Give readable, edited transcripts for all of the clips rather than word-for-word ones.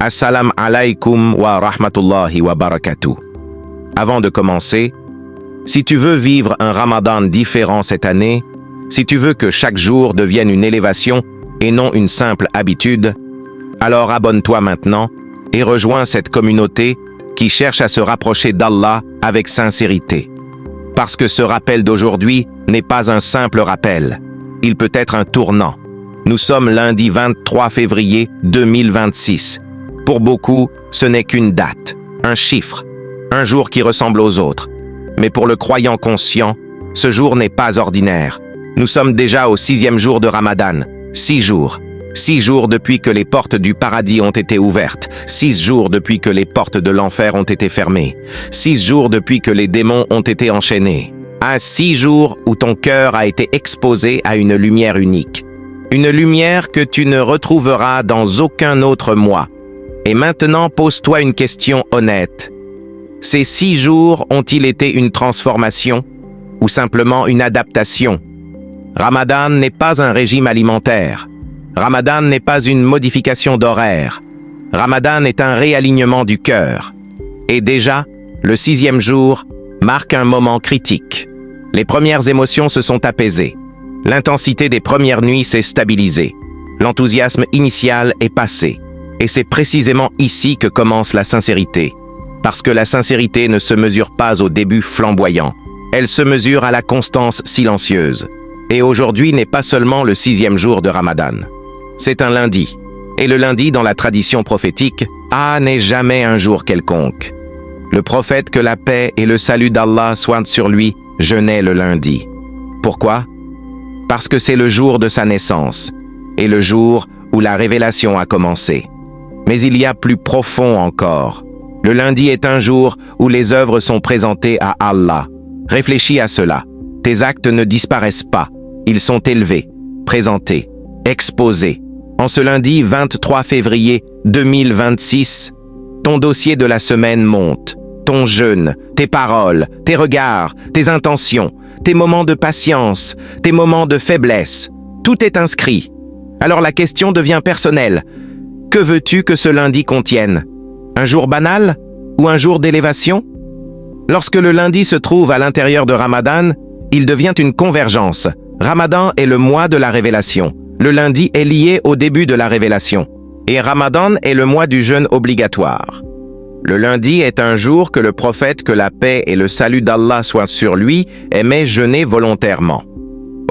Assalamu alaikum wa rahmatullahi wa barakatuh. Avant de commencer, si tu veux vivre un Ramadan différent cette année, si tu veux que chaque jour devienne une élévation et non une simple habitude, alors abonne-toi maintenant et rejoins cette communauté qui cherche à se rapprocher d'Allah avec sincérité. Parce que ce rappel d'aujourd'hui n'est pas un simple rappel, il peut être un tournant. Nous sommes lundi 23 février 2026. Pour beaucoup, ce n'est qu'une date, un chiffre, un jour qui ressemble aux autres. Mais pour le croyant conscient, ce jour n'est pas ordinaire. Nous sommes déjà au 6e jour de Ramadan. 6 jours. 6 jours depuis que les portes du paradis ont été ouvertes. 6 jours depuis que les portes de l'enfer ont été fermées. 6 jours depuis que les démons ont été enchaînés. 6 jours où ton cœur a été exposé à une lumière unique. Une lumière que tu ne retrouveras dans aucun autre mois. Et maintenant, pose-toi une question honnête. Ces 6 jours ont-ils été une transformation ou simplement une adaptation? Ramadan n'est pas un régime alimentaire. Ramadan n'est pas une modification d'horaire. Ramadan est un réalignement du cœur. Et déjà, le 6e jour marque un moment critique. Les premières émotions se sont apaisées. L'intensité des premières nuits s'est stabilisée. L'enthousiasme initial est passé. Et c'est précisément ici que commence la sincérité. Parce que la sincérité ne se mesure pas au début flamboyant. Elle se mesure à la constance silencieuse. Et aujourd'hui n'est pas seulement le 6e jour de Ramadan. C'est un lundi. Et le lundi, dans la tradition prophétique, n'est jamais un jour quelconque. Le prophète, que la paix et le salut d'Allah soient sur lui, jeûnait le lundi. Pourquoi? Parce que c'est le jour de sa naissance, et le jour où la révélation a commencé. Mais il y a plus profond encore. Le lundi est un jour où les œuvres sont présentées à Allah. Réfléchis à cela. Tes actes ne disparaissent pas. Ils sont élevés, présentés, exposés. En ce lundi 23 février 2026, ton dossier de la semaine monte. Ton jeûne, tes paroles, tes regards, tes intentions, tes moments de patience, tes moments de faiblesse, tout est inscrit. Alors la question devient personnelle. Que veux-tu que ce lundi contienne? Un jour banal ou un jour d'élévation? Lorsque le lundi se trouve à l'intérieur de Ramadan, il devient une convergence. Ramadan est le mois de la révélation. Le lundi est lié au début de la révélation. Et Ramadan est le mois du jeûne obligatoire. Le lundi est un jour que le prophète, que la paix et le salut d'Allah soient sur lui, aimait jeûner volontairement.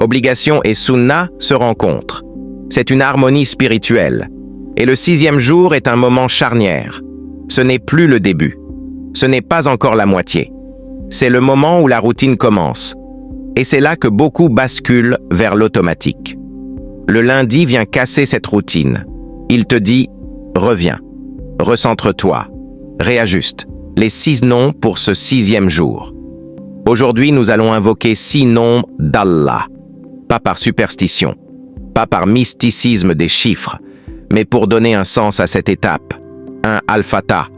Obligation et sunna se rencontrent. C'est une harmonie spirituelle. Et le 6e jour est un moment charnière. Ce n'est plus le début. Ce n'est pas encore la moitié. C'est le moment où la routine commence. Et c'est là que beaucoup basculent vers l'automatique. Le lundi vient casser cette routine. Il te dit « Reviens, recentre-toi, réajuste ». Les 6 noms pour ce 6e jour. Aujourd'hui, nous allons invoquer 6 noms d'Allah. Pas par superstition, pas par mysticisme des chiffres, mais pour donner un sens à cette étape. Un Al-Fatah,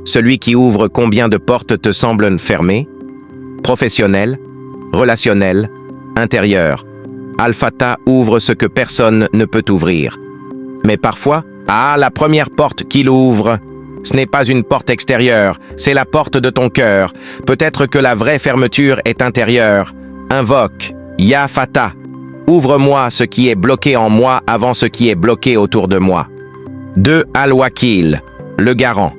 celui qui ouvre combien de portes te semblent fermées? Professionnel, relationnel, intérieur. Al-Fatah ouvre ce que personne ne peut ouvrir. Mais parfois, la première porte qu'il ouvre, ce n'est pas une porte extérieure, c'est la porte de ton cœur. Peut-être que la vraie fermeture est intérieure. Invoque, Ya Fatah, ouvre-moi ce qui est bloqué en moi avant ce qui est bloqué autour de moi. 2. Al-Wakil, le garant.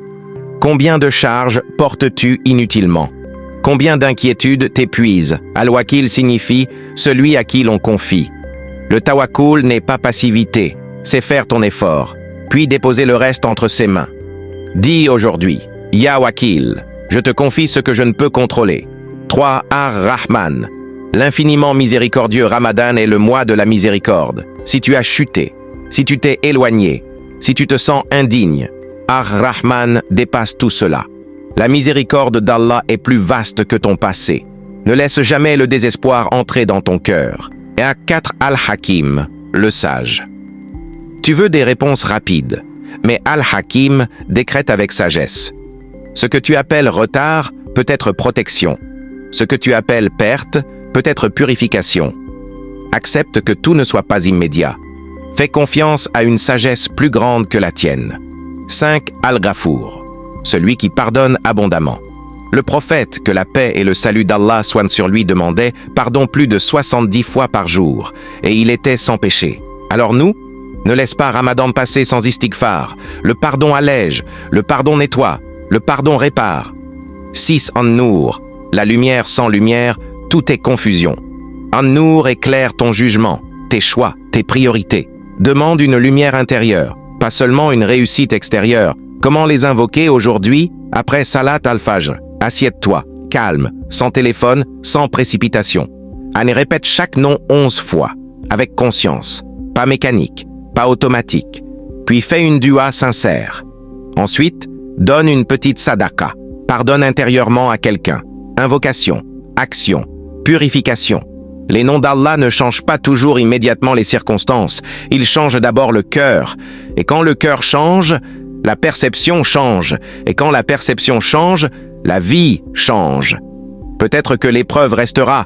Combien de charges portes-tu inutilement? Combien d'inquiétudes t'épuisent? Al-Wakil signifie celui à qui l'on confie. Le tawakkul n'est pas passivité, c'est faire ton effort, puis déposer le reste entre ses mains. Dis aujourd'hui, Ya Wakil, je te confie ce que je ne peux contrôler. 3. Ar-Rahman, l'infiniment miséricordieux. Ramadan est le mois de la miséricorde. Si tu as chuté, si tu t'es éloigné, si tu te sens indigne, Ar-Rahman dépasse tout cela. La miséricorde d'Allah est plus vaste que ton passé. Ne laisse jamais le désespoir entrer dans ton cœur. Et à 4. Al-Hakim, le sage. Tu veux des réponses rapides, mais Al-Hakim décrète avec sagesse. Ce que tu appelles retard peut être protection. Ce que tu appelles perte peut être purification. Accepte que tout ne soit pas immédiat. Fais confiance à une sagesse plus grande que la tienne. 5. Al-Ghafour, celui qui pardonne abondamment. Le prophète, que la paix et le salut d'Allah soient sur lui, demandait pardon plus de 70 fois par jour, et il était sans péché. Alors nous, ne laisse pas Ramadan passer sans istighfar. Le pardon allège, le pardon nettoie, le pardon répare. 6. An-Nour, la lumière sans lumière, tout est confusion. An-Nour éclaire ton jugement, tes choix, tes priorités. Demande une lumière intérieure, pas seulement une réussite extérieure. Comment les invoquer aujourd'hui, après Salat al-Fajr? Assieds-toi, calme, sans téléphone, sans précipitation. Anne répète chaque nom 11 fois, avec conscience, pas mécanique, pas automatique. Puis fais une dua sincère. Ensuite, donne une petite sadaqa. Pardonne intérieurement à quelqu'un. Invocation, action, purification. Les noms d'Allah ne changent pas toujours immédiatement les circonstances. Ils changent d'abord le cœur. Et quand le cœur change, la perception change. Et quand la perception change, la vie change. Peut-être que l'épreuve restera,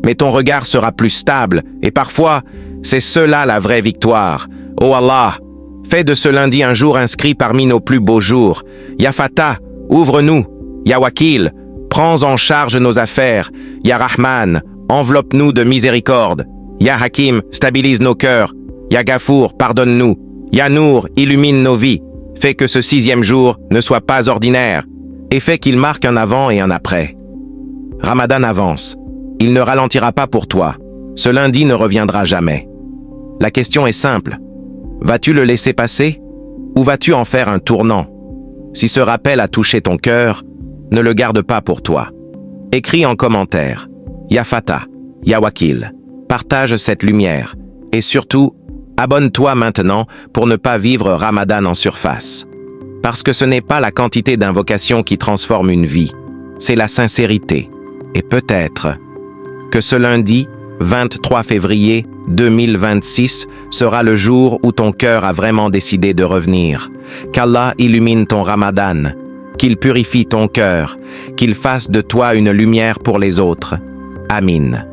mais ton regard sera plus stable. Et parfois, c'est cela la vraie victoire. Oh Allah, fais de ce lundi un jour inscrit parmi nos plus beaux jours. Ya Fatah, ouvre-nous. Ya Wakil, prends en charge nos affaires. Ya Rahman, enveloppe-nous de miséricorde. Ya Hakim, stabilise nos cœurs. Ya Ghafour, pardonne-nous. Ya Nour, illumine nos vies. Fais que ce 6e jour ne soit pas ordinaire. Et fais qu'il marque un avant et un après. Ramadan avance. Il ne ralentira pas pour toi. Ce lundi ne reviendra jamais. La question est simple. Vas-tu le laisser passer ou vas-tu en faire un tournant? Si ce rappel a touché ton cœur, ne le garde pas pour toi. Écris en commentaire. Ya Fatah, Ya Wakil. Partage cette lumière. Et surtout, abonne-toi maintenant pour ne pas vivre Ramadan en surface. Parce que ce n'est pas la quantité d'invocations qui transforme une vie, c'est la sincérité. Et peut-être que ce lundi, 23 février 2026, sera le jour où ton cœur a vraiment décidé de revenir. Qu'Allah illumine ton Ramadan, qu'il purifie ton cœur, qu'il fasse de toi une lumière pour les autres. Amin.